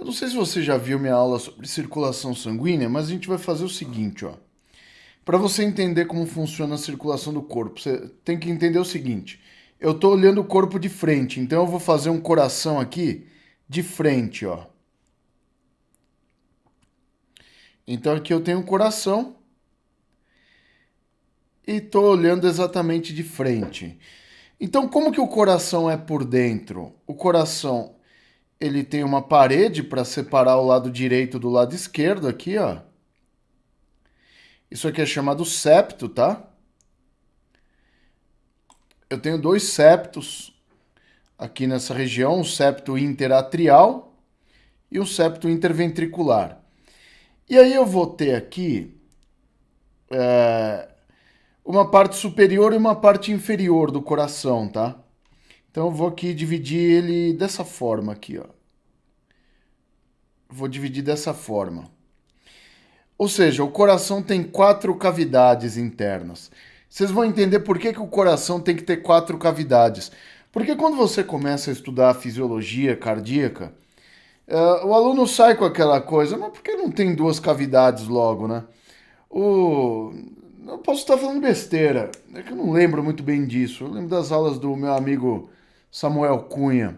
não sei se você já viu minha aula sobre circulação sanguínea, mas a gente vai fazer o seguinte, ó. Para você entender como funciona a circulação do corpo, você tem que entender o seguinte. Eu estou olhando o corpo de frente, então eu vou fazer um coração aqui de frente, ó. Então aqui eu tenho um coração e estou olhando exatamente de frente. Então como que o coração é por dentro? O coração, ele tem uma parede para separar o lado direito do lado esquerdo aqui, ó. Isso aqui é chamado septo, tá? Eu tenho dois septos aqui nessa região, um septo interatrial e um septo interventricular. E aí eu vou ter aqui uma parte superior e uma parte inferior do coração, tá? Então eu vou aqui dividir ele dessa forma aqui, ó. Vou dividir dessa forma. Ou seja, o coração tem 4 cavidades internas. Vocês vão entender por que o coração tem que ter 4 cavidades. Porque quando você começa a estudar a fisiologia cardíaca, o aluno sai com aquela coisa, mas por que não tem 2 cavidades logo, né? Eu posso estar falando besteira, é que eu não lembro muito bem disso. Eu lembro das aulas do meu amigo Samuel Cunha.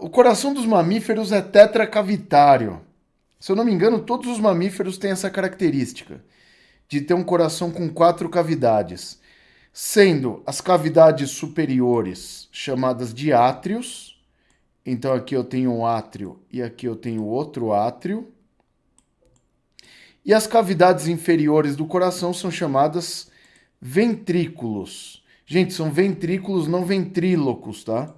O coração dos mamíferos é tetracavitário. Se eu não me engano, todos os mamíferos têm essa característica de ter um coração com 4 cavidades, sendo as cavidades superiores chamadas de átrios. Então aqui eu tenho um átrio e aqui eu tenho outro átrio. E as cavidades inferiores do coração são chamadas ventrículos. Gente, são ventrículos, não ventrílocos, tá?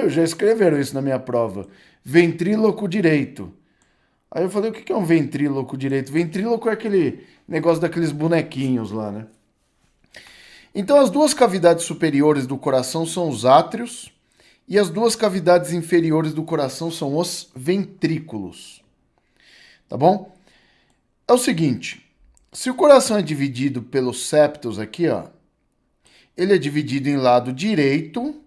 Já escreveram isso na minha prova. Ventríloco direito. Aí eu falei, o que é um ventríloco direito? Ventríloco é aquele negócio daqueles bonequinhos lá, né? Então as 2 cavidades superiores do coração são os átrios e as 2 cavidades inferiores do coração são os ventrículos. Tá bom? É o seguinte, se o coração é dividido pelos septos aqui, ó, ele é dividido em lado direito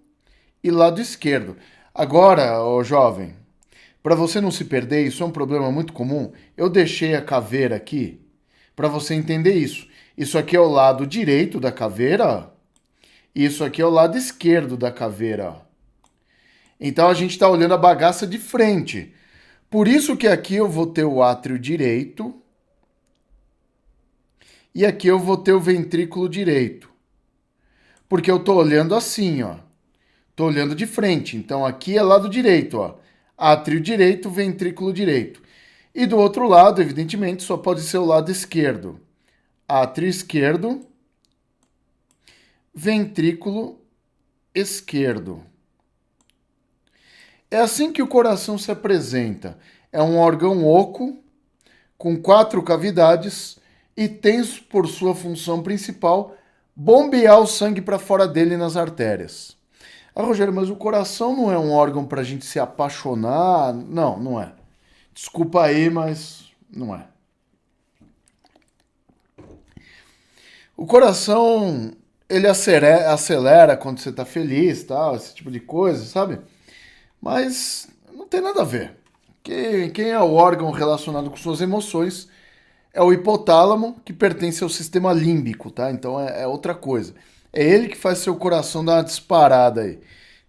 e lado esquerdo. Agora, ô jovem, para você não se perder, isso é um problema muito comum. Eu deixei a caveira aqui para você entender isso. Isso aqui é o lado direito da caveira, ó, e isso aqui é o lado esquerdo da caveira, ó. Então a gente está olhando a bagaça de frente. Por isso que aqui eu vou ter o átrio direito e aqui eu vou ter o ventrículo direito. Porque eu estou olhando assim, ó. Estou olhando de frente. Então aqui é lado direito, ó. Átrio direito, ventrículo direito. E do outro lado, evidentemente, só pode ser o lado esquerdo. Átrio esquerdo, ventrículo esquerdo. É assim que o coração se apresenta. É um órgão oco, com 4 cavidades e tem por sua função principal bombear o sangue para fora dele nas artérias. Rogério, mas o coração não é um órgão para a gente se apaixonar? Não, não é. Desculpa aí, mas não é. O coração, ele acelera quando você está feliz, tal, esse tipo de coisa, sabe? Mas não tem nada a ver. Quem é o órgão relacionado com suas emoções é o hipotálamo, que pertence ao sistema límbico, tá? Então é outra coisa. É ele que faz seu coração dar uma disparada aí.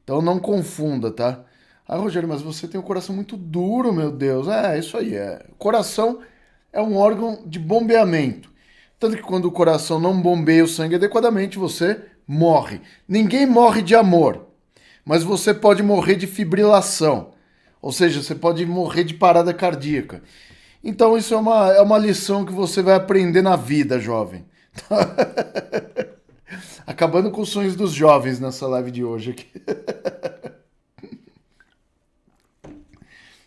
Então não confunda, tá? Rogério, mas você tem um coração muito duro, meu Deus. É, isso aí. O coração é um órgão de bombeamento. Tanto que quando o coração não bombeia o sangue adequadamente, você morre. Ninguém morre de amor, mas você pode morrer de fibrilação. Ou seja, você pode morrer de parada cardíaca. Então isso é uma lição que você vai aprender na vida, jovem. Acabando com os sonhos dos jovens nessa live de hoje aqui.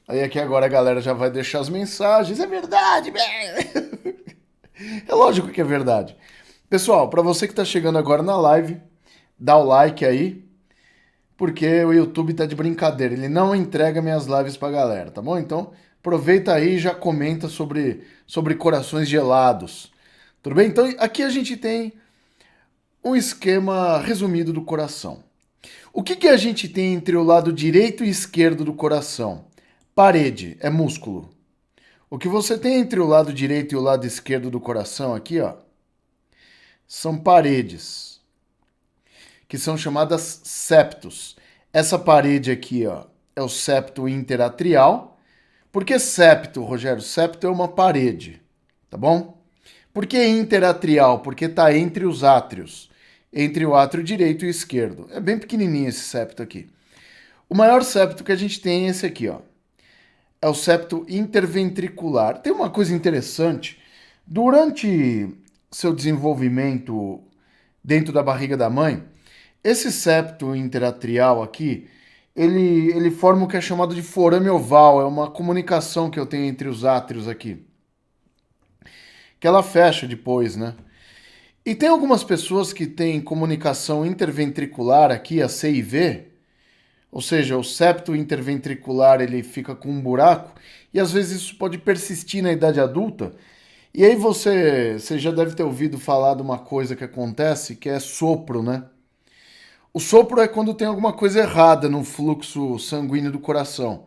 Aí aqui agora a galera já vai deixar as mensagens. É verdade, é lógico que é verdade. Pessoal, para você que está chegando agora na live, dá o like aí, porque o YouTube tá de brincadeira. Ele não entrega minhas lives pra galera, tá bom? Então aproveita aí e já comenta sobre corações gelados. Tudo bem? Então aqui a gente tem um esquema resumido do coração. O que que a gente tem entre o lado direito e esquerdo do coração? Parede, é músculo. O que você tem entre o lado direito e o lado esquerdo do coração aqui, ó, são paredes, que são chamadas septos. Essa parede aqui, ó, é o septo interatrial. Por que septo, Rogério? Septo é uma parede, tá bom? Por que interatrial? Porque está entre os átrios, entre o átrio direito e o esquerdo. É bem pequenininho esse septo aqui. O maior septo que a gente tem é esse aqui, ó. É o septo interventricular. Tem uma coisa interessante. Durante seu desenvolvimento dentro da barriga da mãe, esse septo interatrial aqui, ele forma o que é chamado de forame oval. É uma comunicação que eu tenho entre os átrios aqui. Que ela fecha depois, né? E tem algumas pessoas que têm comunicação interventricular aqui, a C e V, ou seja, o septo interventricular ele fica com um buraco e às vezes isso pode persistir na idade adulta. E aí você já deve ter ouvido falar de uma coisa que acontece, que é sopro, né? O sopro é quando tem alguma coisa errada no fluxo sanguíneo do coração.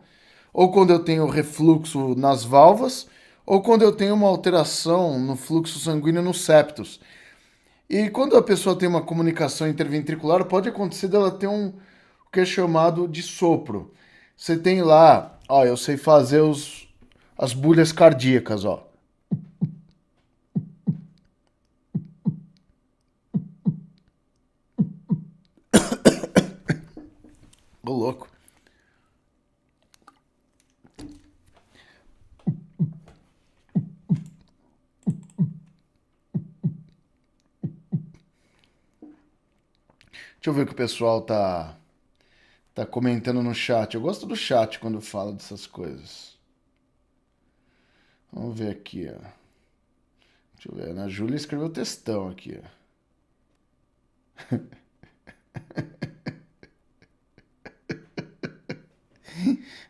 Ou quando eu tenho refluxo nas válvulas, ou quando eu tenho uma alteração no fluxo sanguíneo nos septos. E quando a pessoa tem uma comunicação interventricular, pode acontecer dela ter o que é chamado de sopro. Você tem lá, ó, eu sei fazer as bulhas cardíacas, ó. Ô, louco. Deixa eu ver o que o pessoal tá comentando no chat. Eu gosto do chat quando fala dessas coisas. Vamos ver aqui, ó. Deixa eu ver. A Ana Júlia escreveu textão aqui, ó.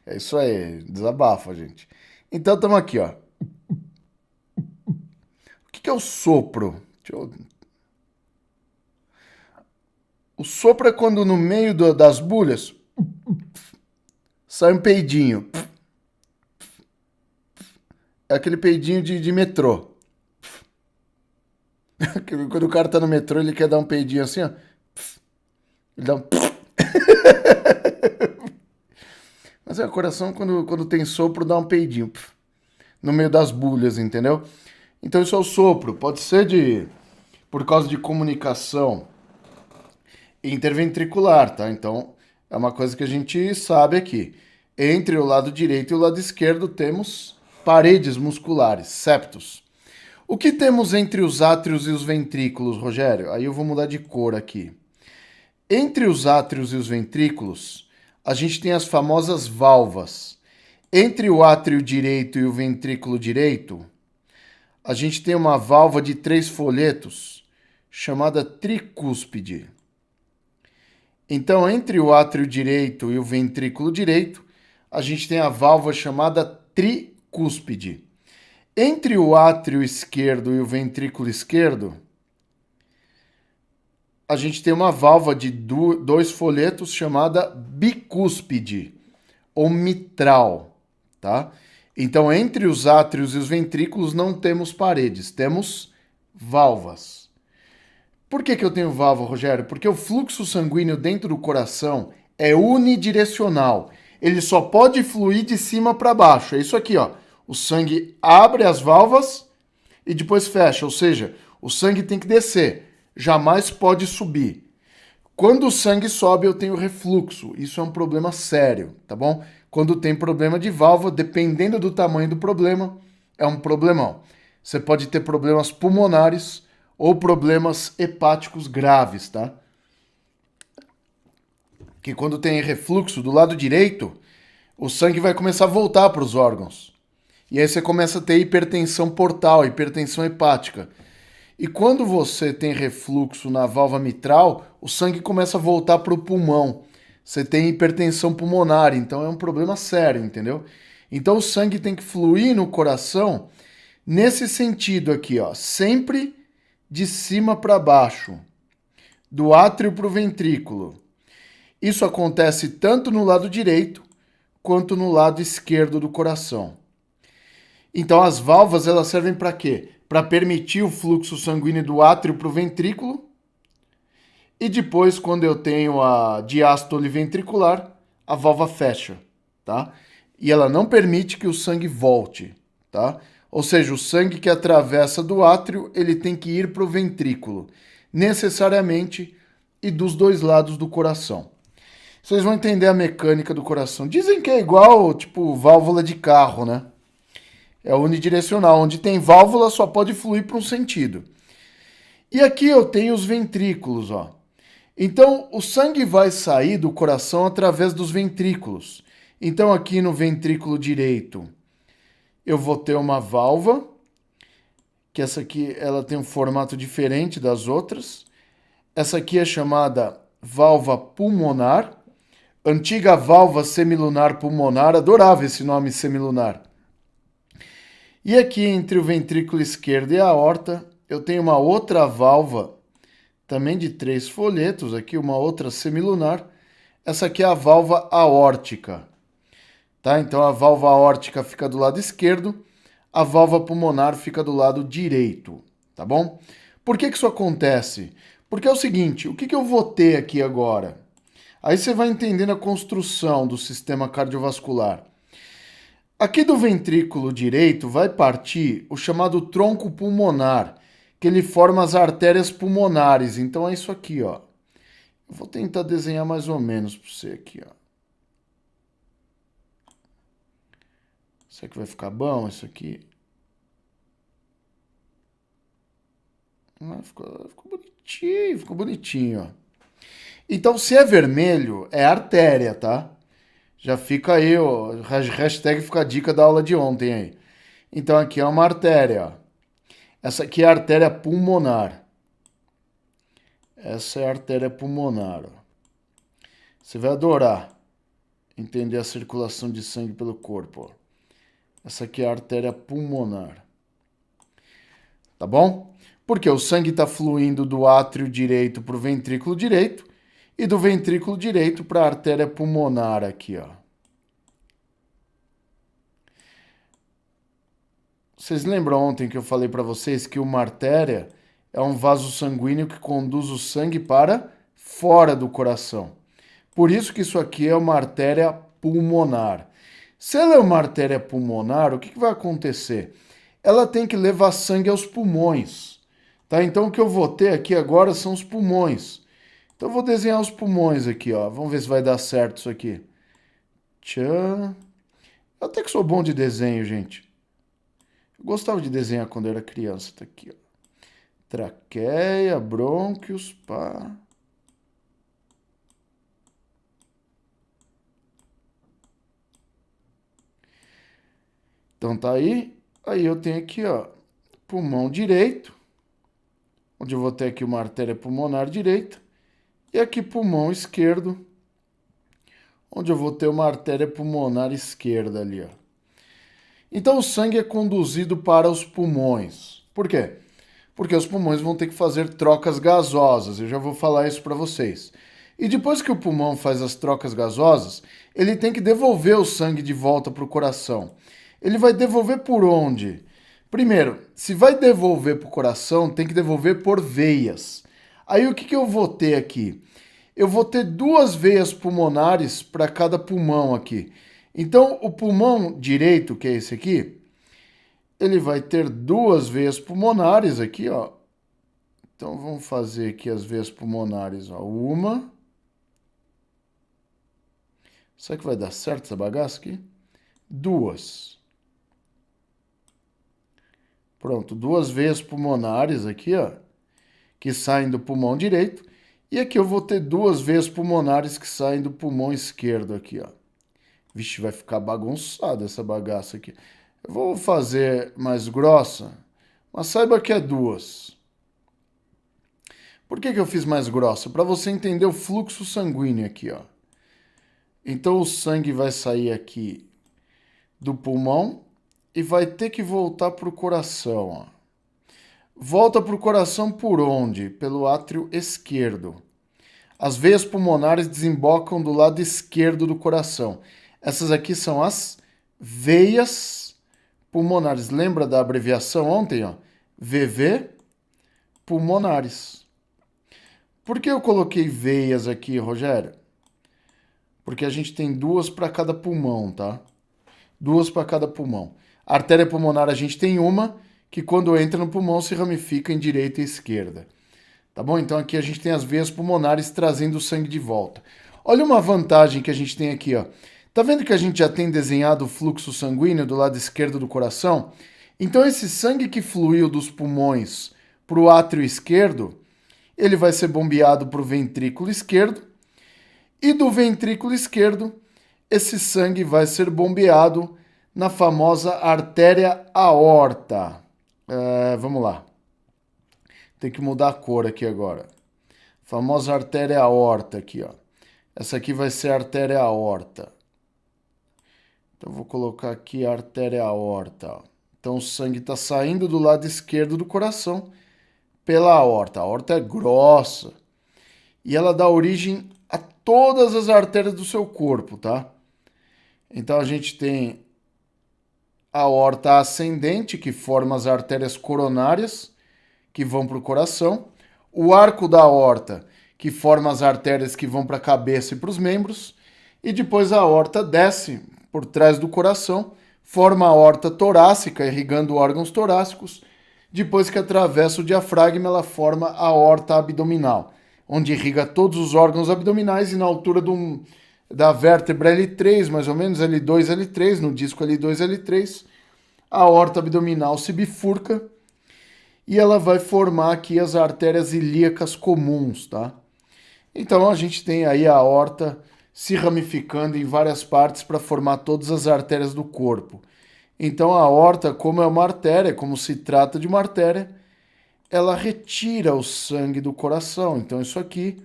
É isso aí, desabafa, gente. Então estamos aqui, ó. O que é o sopro? O sopro é quando no meio das bulhas sai um peidinho. É aquele peidinho de metrô. Quando o cara tá no metrô, ele quer dar um peidinho assim, ó. Ele dá um. Mas é, o coração, quando tem sopro, dá um peidinho. No meio das bulhas, entendeu? Então isso é o sopro. Pode ser por causa de comunicação interventricular, tá? Então é uma coisa que a gente sabe aqui. Entre o lado direito e o lado esquerdo temos paredes musculares, septos. O que temos entre os átrios e os ventrículos, Rogério? Aí eu vou mudar de cor aqui. Entre os átrios e os ventrículos, a gente tem as famosas válvulas. Entre o átrio direito e o ventrículo direito, a gente tem uma válvula de 3 folhetos chamada tricúspide. Então, entre o átrio direito e o ventrículo direito, a gente tem a válvula chamada tricúspide. Entre o átrio esquerdo e o ventrículo esquerdo, a gente tem uma válvula de 2 folhetos chamada bicúspide ou mitral, tá? Então, entre os átrios e os ventrículos não temos paredes, temos válvulas. Por que eu tenho válvula, Rogério? Porque o fluxo sanguíneo dentro do coração é unidirecional. Ele só pode fluir de cima para baixo. É isso aqui, ó. O sangue abre as válvulas e depois fecha, ou seja, o sangue tem que descer, jamais pode subir. Quando o sangue sobe, eu tenho refluxo. Isso é um problema sério, tá bom? Quando tem problema de válvula, dependendo do tamanho do problema, é um problemão. Você pode ter problemas pulmonares ou problemas hepáticos graves, tá? Que quando tem refluxo do lado direito, o sangue vai começar a voltar para os órgãos. E aí você começa a ter hipertensão portal, hipertensão hepática. E quando você tem refluxo na válvula mitral, o sangue começa a voltar para o pulmão. Você tem hipertensão pulmonar, então é um problema sério, entendeu? Então o sangue tem que fluir no coração nesse sentido aqui, ó, sempre de cima para baixo, do átrio para o ventrículo. Isso acontece tanto no lado direito quanto no lado esquerdo do coração. Então as válvulas elas servem para quê? Para permitir o fluxo sanguíneo do átrio para o ventrículo. E depois, quando eu tenho a diástole ventricular, a válvula fecha, tá? E ela não permite que o sangue volte, tá? Ou seja, o sangue que atravessa do átrio, ele tem que ir para o ventrículo, necessariamente, e dos dois lados do coração. Vocês vão entender a mecânica do coração. Dizem que é igual, tipo, válvula de carro, né? É unidirecional. Onde tem válvula, só pode fluir para um sentido. E aqui eu tenho os ventrículos, ó. Então, o sangue vai sair do coração através dos ventrículos. Então, aqui no ventrículo direito, eu vou ter uma válvula, que essa aqui ela tem um formato diferente das outras. Essa aqui é chamada válvula pulmonar, antiga válvula semilunar pulmonar, adorava esse nome semilunar. E aqui entre o ventrículo esquerdo e a aorta, eu tenho uma outra válvula, também de 3 folhetos, aqui uma outra semilunar. Essa aqui é a válvula aórtica. Tá? Então a válvula aórtica fica do lado esquerdo, a válvula pulmonar fica do lado direito, tá bom? Por que isso acontece? Porque é o seguinte, o que eu vou ter aqui agora? Aí você vai entendendo a construção do sistema cardiovascular. Aqui do ventrículo direito vai partir o chamado tronco pulmonar, que ele forma as artérias pulmonares. Então é isso aqui, ó. Eu vou tentar desenhar mais ou menos para você aqui, ó. Isso aqui vai ficar bom, isso aqui. Ah, ficou bonitinho, ó. Então, se é vermelho, é artéria, tá? Já fica aí, ó. Hashtag fica a dica da aula de ontem aí. Então, aqui é uma artéria, ó. Essa aqui é a artéria pulmonar. Essa é a artéria pulmonar, ó. Você vai adorar entender a circulação de sangue pelo corpo, ó. Essa aqui é a artéria pulmonar. Tá bom? Porque o sangue está fluindo do átrio direito para o ventrículo direito e do ventrículo direito para a artéria pulmonar aqui, ó. Vocês lembram ontem que eu falei para vocês que uma artéria é um vaso sanguíneo que conduz o sangue para fora do coração. Por isso que isso aqui é uma artéria pulmonar. Se ela é uma artéria pulmonar, o que vai acontecer? Ela tem que levar sangue aos pulmões. Tá? Então o que eu vou ter aqui agora são os pulmões. Então eu vou desenhar os pulmões aqui, ó. Vamos ver se vai dar certo isso aqui. Tchan. Eu até que sou bom de desenho, gente. Eu gostava de desenhar quando eu era criança. Tá aqui, ó. Traqueia, brônquios, pá. Então tá aí. Aí eu tenho aqui, ó, pulmão direito, onde eu vou ter aqui uma artéria pulmonar direita. E aqui pulmão esquerdo, onde eu vou ter uma artéria pulmonar esquerda ali, ó. Então o sangue é conduzido para os pulmões. Por quê? Porque os pulmões vão ter que fazer trocas gasosas. Eu já vou falar isso para vocês. E depois que o pulmão faz as trocas gasosas, ele tem que devolver o sangue de volta para o coração. Ele vai devolver por onde? Primeiro, se vai devolver para o coração, tem que devolver por veias. Aí o que eu vou ter aqui? Eu vou ter 2 veias pulmonares para cada pulmão aqui. Então, o pulmão direito, que é esse aqui, ele vai ter 2 veias pulmonares aqui, ó. Então, vamos fazer aqui as veias pulmonares, ó. Uma. Será que vai dar certo essa bagaça aqui? 2. Pronto, 2 veias pulmonares aqui, ó, que saem do pulmão direito. E aqui eu vou ter 2 veias pulmonares que saem do pulmão esquerdo aqui, ó. Vixe, vai ficar bagunçada essa bagaça aqui. Eu vou fazer mais grossa, mas saiba que é 2. Por que eu fiz mais grossa? Para você entender o fluxo sanguíneo aqui, ó. Então o sangue vai sair aqui do pulmão e vai ter que voltar para o coração, ó. Volta para o coração por onde? Pelo átrio esquerdo. As veias pulmonares desembocam do lado esquerdo do coração. Essas aqui são as veias pulmonares. Lembra da abreviação ontem, ó? VV pulmonares. Por que eu coloquei veias aqui, Rogério? Porque a gente tem duas para cada pulmão, tá? Duas para cada pulmão. A artéria pulmonar a gente tem uma, que quando entra no pulmão se ramifica em direita e esquerda. Tá bom? Então aqui a gente tem as veias pulmonares trazendo o sangue de volta. Olha uma vantagem que a gente tem aqui, ó. Tá vendo que a gente já tem desenhado o fluxo sanguíneo do lado esquerdo do coração? Então esse sangue que fluiu dos pulmões para o átrio esquerdo, ele vai ser bombeado para o ventrículo esquerdo, e do ventrículo esquerdo, esse sangue vai ser bombeado na famosa artéria aorta. Vamos lá. Tem que mudar a cor aqui agora. Famosa artéria aorta aqui, ó. Essa aqui vai ser a artéria aorta. Então vou colocar aqui a artéria aorta, ó. Então o sangue está saindo do lado esquerdo do coração pela aorta. A aorta é grossa e ela dá origem a todas as artérias do seu corpo, tá? Então a gente tem a aorta ascendente, que forma as artérias coronárias, que vão para o coração. O arco da aorta, que forma as artérias que vão para a cabeça e para os membros. E depois a aorta desce por trás do coração, forma a aorta torácica, irrigando órgãos torácicos. Depois que atravessa o diafragma, ela forma a aorta abdominal, onde irriga todos os órgãos abdominais e na altura da vértebra L3, mais ou menos, L2, L3, no disco L2, L3, a aorta abdominal se bifurca e ela vai formar aqui as artérias ilíacas comuns, tá? Então a gente tem aí a aorta se ramificando em várias partes para formar todas as artérias do corpo. Então a aorta, como é uma artéria, como se trata de uma artéria, ela retira o sangue do coração. Então isso aqui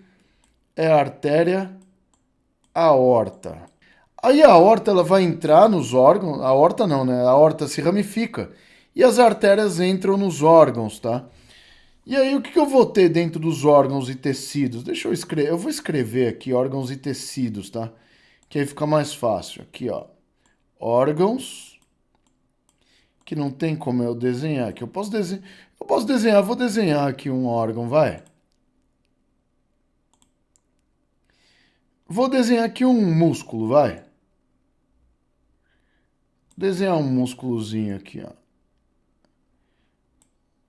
é a artéria aorta. Aí a aorta ela vai entrar nos órgãos, a aorta não, né? A aorta se ramifica e as artérias entram nos órgãos, tá? E aí o que eu vou ter dentro dos órgãos e tecidos? Deixa eu escrever, eu vou escrever aqui órgãos e tecidos, tá? Que aí fica mais fácil. Aqui, ó. Órgãos, que não tem como eu desenhar aqui. Eu posso desenhar, vou desenhar aqui um órgão, vai. Vou desenhar aqui um músculo, vai. Desenhar um músculozinho aqui, ó.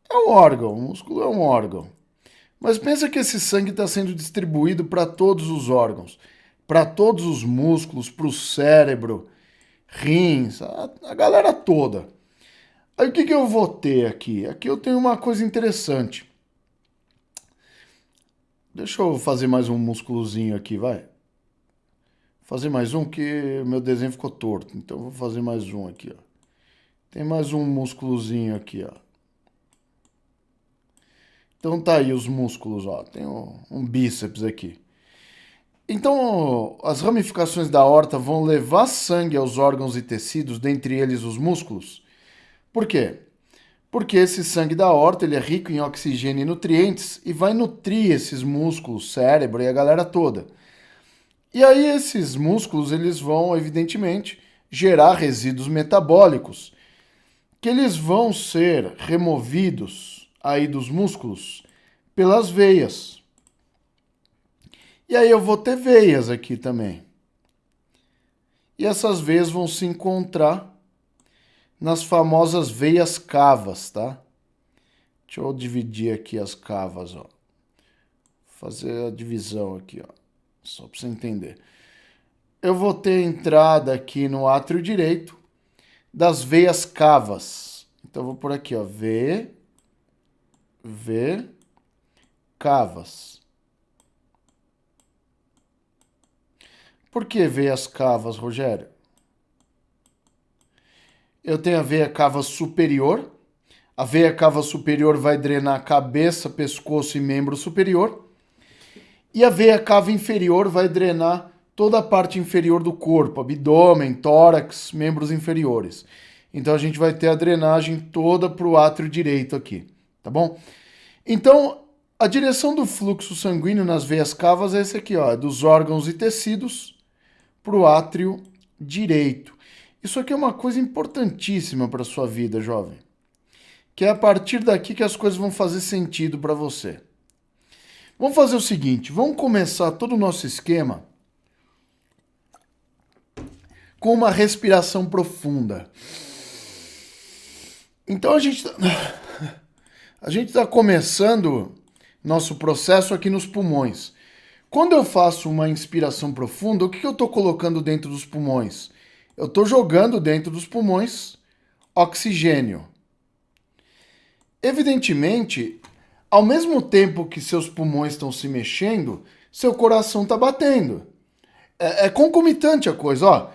É um órgão, o músculo é um órgão. Mas pensa que esse sangue está sendo distribuído para todos os órgãos, para todos os músculos, para o cérebro, rins, a galera toda. Aí o que eu vou ter aqui? Aqui eu tenho uma coisa interessante. Deixa eu fazer mais um músculozinho aqui, vai. Fazer mais um, que meu desenho ficou torto. Então vou fazer mais um aqui, ó. Tem mais um músculozinho aqui, ó. Então tá aí os músculos, ó. Tem um bíceps aqui. Então as ramificações da aorta vão levar sangue aos órgãos e tecidos, dentre eles os músculos. Por quê? Porque esse sangue da aorta ele é rico em oxigênio e nutrientes e vai nutrir esses músculos, cérebro e a galera toda. E aí esses músculos eles vão, evidentemente, gerar resíduos metabólicos, que eles vão ser removidos aí dos músculos pelas veias. E aí eu vou ter veias aqui também. E essas veias vão se encontrar nas famosas veias cavas, tá? Deixa eu dividir aqui as cavas, ó. Fazer a divisão aqui, ó. Só para você entender. Eu vou ter entrada aqui no átrio direito das veias cavas. Então eu vou por aqui, ó. V, cavas. Por que veias cavas, Rogério? Eu tenho a veia cava superior. A veia cava superior vai drenar cabeça, pescoço e membro superior. E a veia cava inferior vai drenar toda a parte inferior do corpo, abdômen, tórax, membros inferiores. Então a gente vai ter a drenagem toda para o átrio direito aqui, tá bom? Então A direção do fluxo sanguíneo nas veias cavas é esse aqui, ó, é dos órgãos e tecidos para o átrio direito. Isso aqui é uma coisa importantíssima para a sua vida, jovem. Que é a partir daqui que as coisas vão fazer sentido para você. Vamos fazer o seguinte, vamos começar todo o nosso esquema com uma respiração profunda. Então a gente está começando nosso processo aqui nos pulmões. Quando eu faço uma inspiração profunda, o que eu estou colocando dentro dos pulmões? Eu estou jogando dentro dos pulmões oxigênio. Evidentemente, ao mesmo tempo que seus pulmões estão se mexendo, seu coração está batendo. É concomitante a coisa, ó.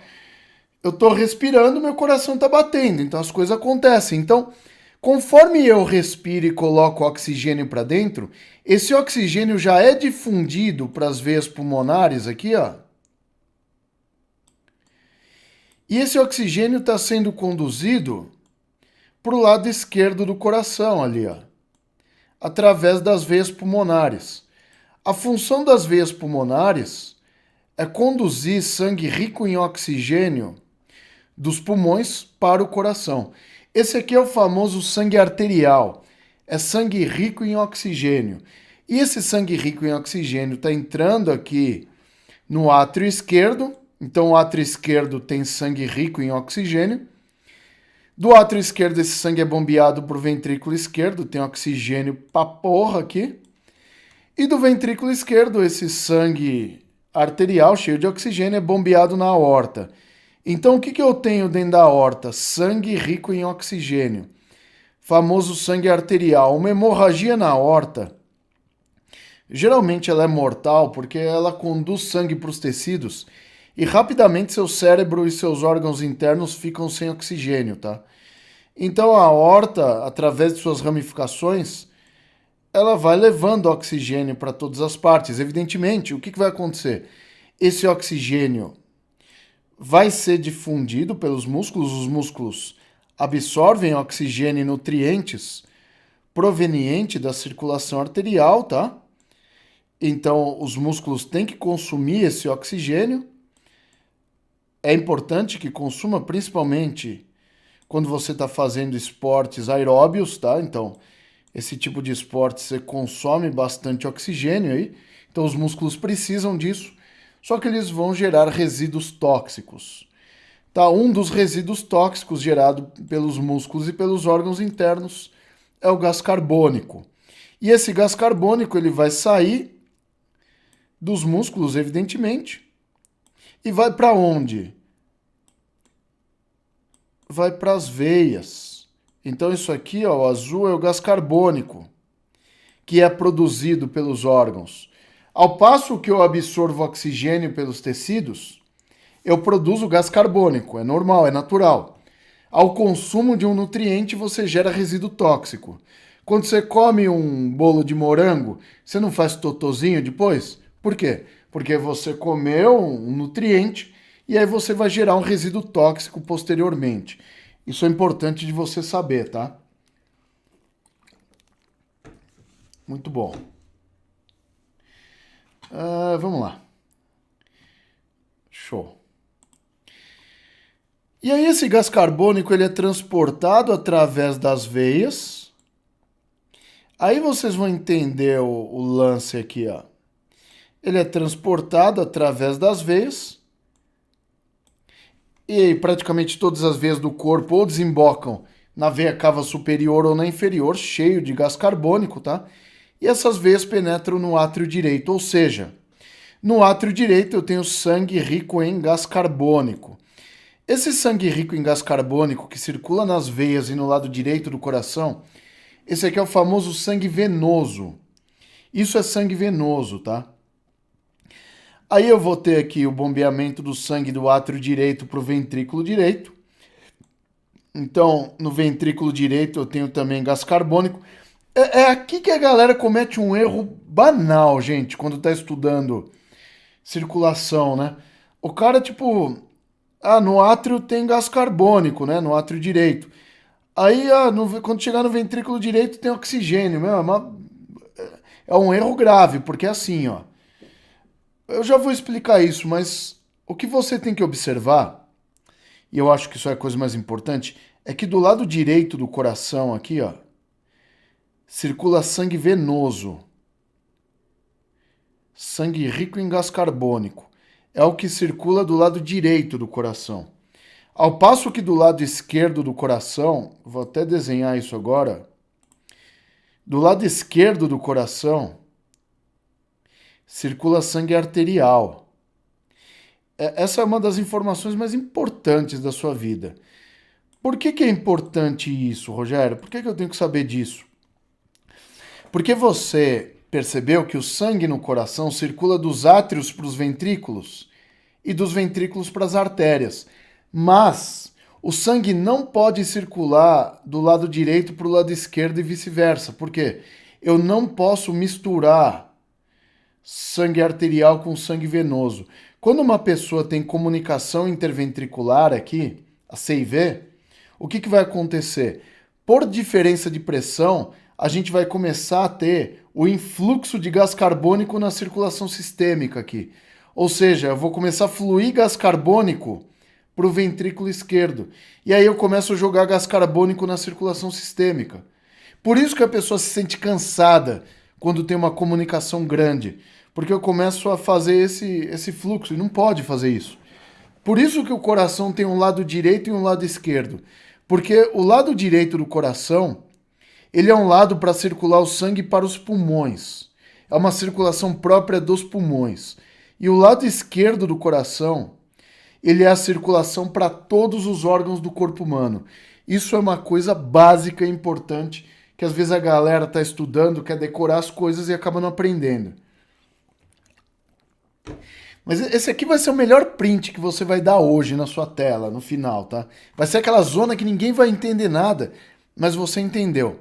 Eu estou respirando, meu coração está batendo, então as coisas acontecem. Então, conforme eu respiro e coloco oxigênio para dentro, esse oxigênio já é difundido para as veias pulmonares aqui, ó. E esse oxigênio está sendo conduzido para o lado esquerdo do coração ali, ó, através das veias pulmonares. A função das veias pulmonares é conduzir sangue rico em oxigênio dos pulmões para o coração. Esse aqui é o famoso sangue arterial. É sangue rico em oxigênio. E esse sangue rico em oxigênio está entrando aqui no átrio esquerdo. Então o átrio esquerdo tem sangue rico em oxigênio. Do átrio esquerdo esse sangue é bombeado para o ventrículo esquerdo. Tem oxigênio pra porra aqui. E do ventrículo esquerdo esse sangue arterial cheio de oxigênio é bombeado na aorta. Então, o que eu tenho dentro da aorta? Sangue rico em oxigênio. Famoso sangue arterial. Uma hemorragia na aorta, geralmente ela é mortal porque ela conduz sangue para os tecidos e rapidamente seu cérebro e seus órgãos internos ficam sem oxigênio, tá? Então, a aorta, através de suas ramificações, ela vai levando oxigênio para todas as partes. Evidentemente, o que vai acontecer? Esse oxigênio vai ser difundido pelos músculos, os músculos absorvem oxigênio e nutrientes proveniente da circulação arterial, tá? Então, os músculos têm que consumir esse oxigênio. É importante que consuma, principalmente quando você está fazendo esportes aeróbios, tá? Então, esse tipo de esporte você consome bastante oxigênio aí. Então, os músculos precisam disso. Só que eles vão gerar resíduos tóxicos. Tá? Um dos resíduos tóxicos gerado pelos músculos e pelos órgãos internos é o gás carbônico. E esse gás carbônico ele vai sair dos músculos, evidentemente, e vai para onde? Vai para as veias. Então isso aqui, ó, o azul é o gás carbônico, que é produzido pelos órgãos. Ao passo que eu absorvo oxigênio pelos tecidos, eu produzo gás carbônico, é normal, é natural. Ao consumo de um nutriente, você gera resíduo tóxico. Quando você come um bolo de morango, você não faz totozinho depois? Por quê? Porque você comeu um nutriente e aí você vai gerar um resíduo tóxico posteriormente. Isso é importante de você saber, tá? Muito bom. Vamos lá. Show. E aí esse gás carbônico ele é transportado através das veias. Aí vocês vão entender o lance aqui, ó. Ele é transportado através das veias. E aí praticamente todas as veias do corpo ou desembocam na veia cava superior ou na inferior, cheio de gás carbônico, tá? E essas veias penetram no átrio direito, ou seja, no átrio direito eu tenho sangue rico em gás carbônico. Esse sangue rico em gás carbônico que circula nas veias e no lado direito do coração, esse aqui é o famoso sangue venoso. Isso é sangue venoso, tá? Aí eu vou ter aqui o bombeamento do sangue do átrio direito para o ventrículo direito. Então, no ventrículo direito eu tenho também gás carbônico. É aqui que a galera comete um erro banal, gente, quando tá estudando circulação, né? O cara, tipo, no átrio tem gás carbônico, né? No átrio direito. Aí, quando chegar no ventrículo direito tem oxigênio, meu, é um erro grave, porque é assim, ó. Eu já vou explicar isso, mas o que você tem que observar, e eu acho que isso é a coisa mais importante, é que do lado direito do coração aqui, ó, circula sangue venoso. Sangue rico em gás carbônico. É o que circula do lado direito do coração. Ao passo que do lado esquerdo do coração, vou até desenhar isso agora, do lado esquerdo do coração circula sangue arterial. Essa é uma das informações mais importantes da sua vida. Por que é importante isso, Rogério? Por que eu tenho que saber disso? Porque você percebeu que o sangue no coração circula dos átrios para os ventrículos e dos ventrículos para as artérias. Mas o sangue não pode circular do lado direito para o lado esquerdo e vice-versa. Por quê? Eu não posso misturar sangue arterial com sangue venoso. Quando uma pessoa tem comunicação interventricular aqui, a CIV, o que vai acontecer? Por diferença de pressão, a gente vai começar a ter o influxo de gás carbônico na circulação sistêmica aqui. Ou seja, eu vou começar a fluir gás carbônico para o ventrículo esquerdo. E aí eu começo a jogar gás carbônico na circulação sistêmica. Por isso que a pessoa se sente cansada quando tem uma comunicação grande. Porque eu começo a fazer esse fluxo e não pode fazer isso. Por isso que o coração tem um lado direito e um lado esquerdo. Porque o lado direito do coração, ele é um lado para circular o sangue para os pulmões. É uma circulação própria dos pulmões. E o lado esquerdo do coração, ele é a circulação para todos os órgãos do corpo humano. Isso é uma coisa básica e importante, que às vezes a galera está estudando, quer decorar as coisas e acaba não aprendendo. Mas esse aqui vai ser o melhor print que você vai dar hoje na sua tela, no final, tá? Vai ser aquela zona que ninguém vai entender nada, mas você entendeu.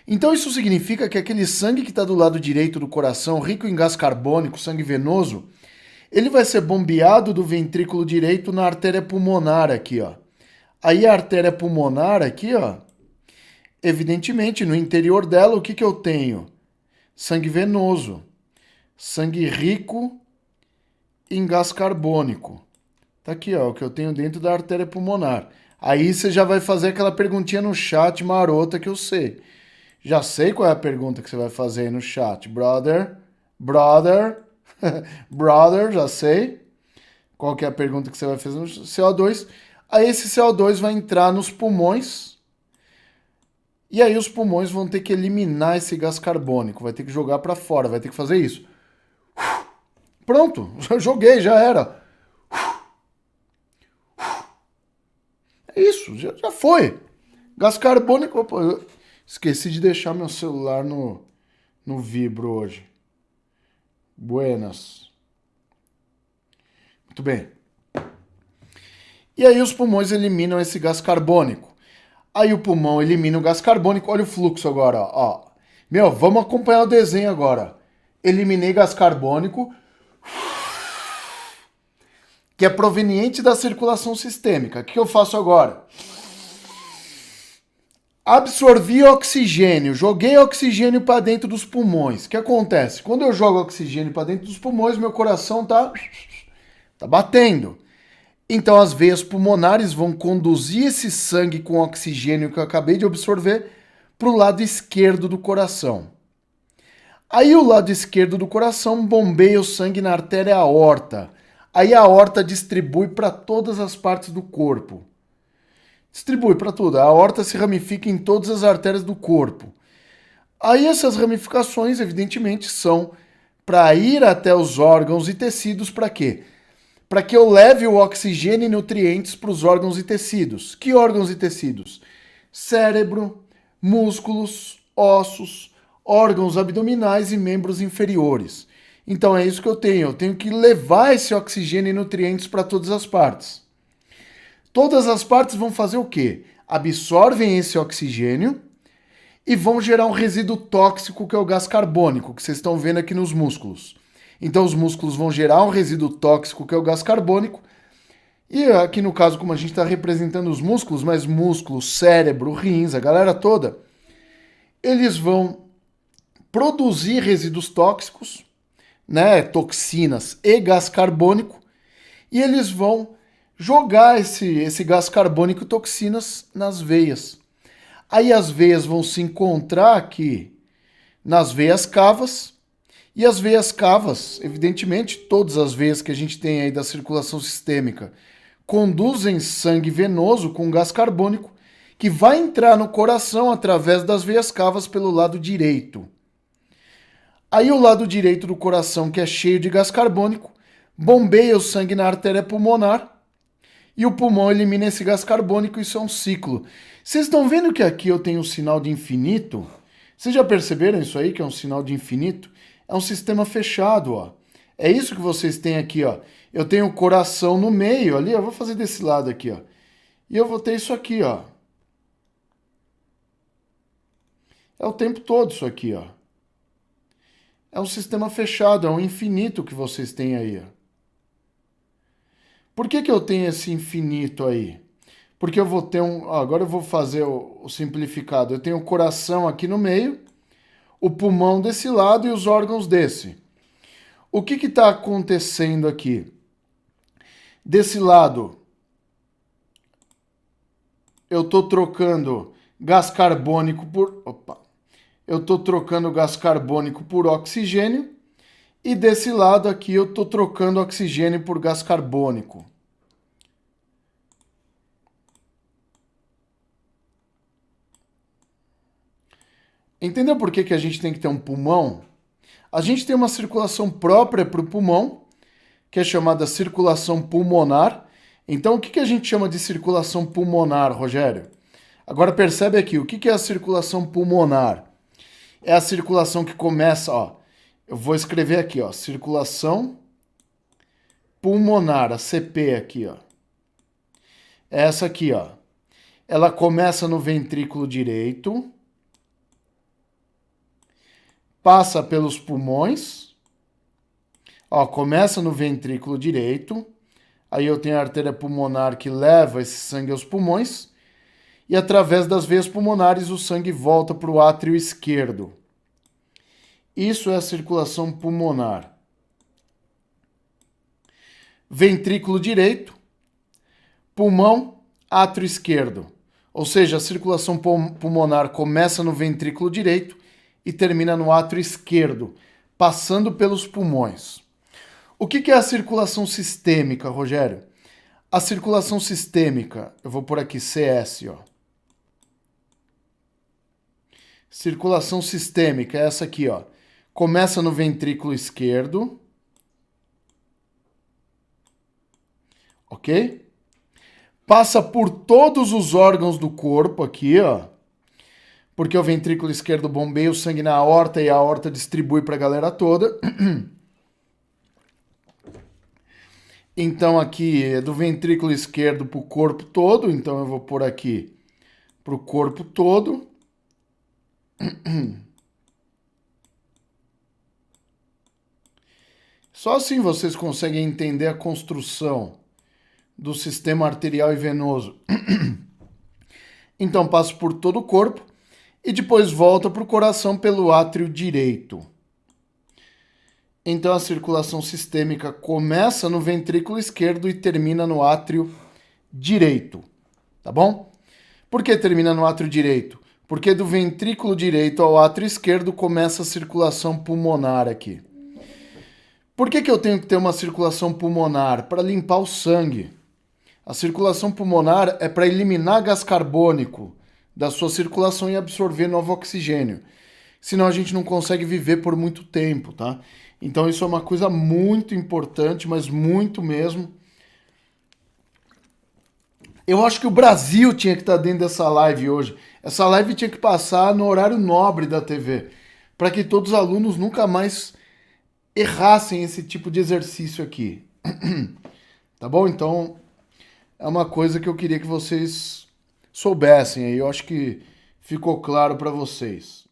Então isso significa que aquele sangue que está do lado direito do coração, rico em gás carbônico, sangue venoso, ele vai ser bombeado do ventrículo direito na artéria pulmonar aqui, ó. Aí a artéria pulmonar aqui, ó, evidentemente no interior dela o que eu tenho? Sangue venoso, sangue rico em gás carbônico. Tá aqui, ó, o que eu tenho dentro da artéria pulmonar. Aí você já vai fazer aquela perguntinha no chat marota que eu sei. Já sei qual é a pergunta que você vai fazer aí no chat. Brother, já sei. Qual que é a pergunta que você vai fazer no CO2? Aí esse CO2 vai entrar nos pulmões. E aí os pulmões vão ter que eliminar esse gás carbônico. Vai ter que jogar para fora, vai ter que fazer isso. Pronto, joguei, já era. É isso, já foi. Gás carbônico. Opa, eu esqueci de deixar meu celular no vibro hoje. Buenas. Muito bem. E aí os pulmões eliminam esse gás carbônico. Aí o pulmão elimina o gás carbônico. Olha o fluxo agora, ó. Meu, vamos acompanhar o desenho agora. Eliminei gás carbônico, que é proveniente da circulação sistêmica. O que eu faço agora? Absorvi oxigênio, joguei oxigênio para dentro dos pulmões. O que acontece? Quando eu jogo oxigênio para dentro dos pulmões, meu coração tá batendo. Então as veias pulmonares vão conduzir esse sangue com oxigênio que eu acabei de absorver para o lado esquerdo do coração. Aí o lado esquerdo do coração bombeia o sangue na artéria aorta. Aí a aorta distribui para todas as partes do corpo. Distribui para tudo. A aorta se ramifica em todas as artérias do corpo. Aí essas ramificações, evidentemente, são para ir até os órgãos e tecidos para quê? Para que eu leve o oxigênio e nutrientes para os órgãos e tecidos. Que órgãos e tecidos? Cérebro, músculos, ossos, órgãos abdominais e membros inferiores. Então é isso que eu tenho que levar esse oxigênio e nutrientes para todas as partes. Todas as partes vão fazer o quê? Absorvem esse oxigênio e vão gerar um resíduo tóxico que é o gás carbônico, que vocês estão vendo aqui nos músculos. Então os músculos vão gerar um resíduo tóxico que é o gás carbônico. E aqui no caso, como a gente está representando os músculos, mas músculo, cérebro, rins, a galera toda, eles vão produzir resíduos tóxicos, né, toxinas e gás carbônico, e eles vão jogar esse gás carbônico e toxinas nas veias. Aí as veias vão se encontrar aqui nas veias cavas, e as veias cavas, evidentemente, todas as veias que a gente tem aí da circulação sistêmica, conduzem sangue venoso com gás carbônico, que vai entrar no coração através das veias cavas pelo lado direito. Aí o lado direito do coração, que é cheio de gás carbônico, bombeia o sangue na artéria pulmonar e o pulmão elimina esse gás carbônico. Isso é um ciclo. Vocês estão vendo que aqui eu tenho um sinal de infinito? Vocês já perceberam isso aí, que é um sinal de infinito? É um sistema fechado, ó. É isso que vocês têm aqui, ó. Eu tenho o coração no meio ali, eu vou fazer desse lado aqui, ó. E eu vou ter isso aqui, ó. É o tempo todo isso aqui, ó. É um sistema fechado, é um infinito que vocês têm aí, ó. Por que eu tenho esse infinito aí? Porque eu vou ter um... Agora eu vou fazer o simplificado. Eu tenho o coração aqui no meio, o pulmão desse lado e os órgãos desse. O que está acontecendo aqui? Desse lado, eu estou trocando gás carbônico por... Eu estou trocando gás carbônico por oxigênio. E desse lado aqui eu estou trocando oxigênio por gás carbônico. Entendeu por que a gente tem que ter um pulmão? A gente tem uma circulação própria para o pulmão, que é chamada circulação pulmonar. Então, o que a gente chama de circulação pulmonar, Rogério? Agora percebe aqui, o que é a circulação pulmonar? É a circulação que começa, ó. Eu vou escrever aqui, ó, circulação pulmonar, a CP aqui, ó. É essa aqui, ó. Ela começa no ventrículo direito, passa pelos pulmões, ó, começa no ventrículo direito, aí eu tenho a artéria pulmonar que leva esse sangue aos pulmões, e através das veias pulmonares o sangue volta para o átrio esquerdo. Isso é a circulação pulmonar. Ventrículo direito, pulmão, átrio esquerdo. Ou seja, a circulação pulmonar começa no ventrículo direito e termina no átrio esquerdo, passando pelos pulmões. O que é a circulação sistêmica, Rogério? A circulação sistêmica, eu vou por aqui CS, ó. Circulação sistêmica é essa aqui, ó. Começa no ventrículo esquerdo. Ok? Passa por todos os órgãos do corpo aqui, ó. Porque o ventrículo esquerdo bombeia o sangue na aorta e a aorta distribui para a galera toda. Então aqui é do ventrículo esquerdo para o corpo todo. Então eu vou pôr aqui para o corpo todo. Só assim vocês conseguem entender a construção do sistema arterial e venoso. Então passa por todo o corpo e depois volta para o coração pelo átrio direito. Então a circulação sistêmica começa no ventrículo esquerdo e termina no átrio direito. Tá bom? Por que termina no átrio direito? Porque do ventrículo direito ao átrio esquerdo começa a circulação pulmonar aqui. Por que eu tenho que ter uma circulação pulmonar? Para limpar o sangue. A circulação pulmonar é para eliminar gás carbônico da sua circulação e absorver novo oxigênio. Senão a gente não consegue viver por muito tempo, tá? Então isso é uma coisa muito importante, mas muito mesmo. Eu acho que o Brasil tinha que estar dentro dessa live hoje. Essa live tinha que passar no horário nobre da TV, para que todos os alunos nunca mais errassem esse tipo de exercício aqui. Tá bom? Então, é uma coisa que eu queria que vocês soubessem aí. Eu acho que ficou claro para vocês.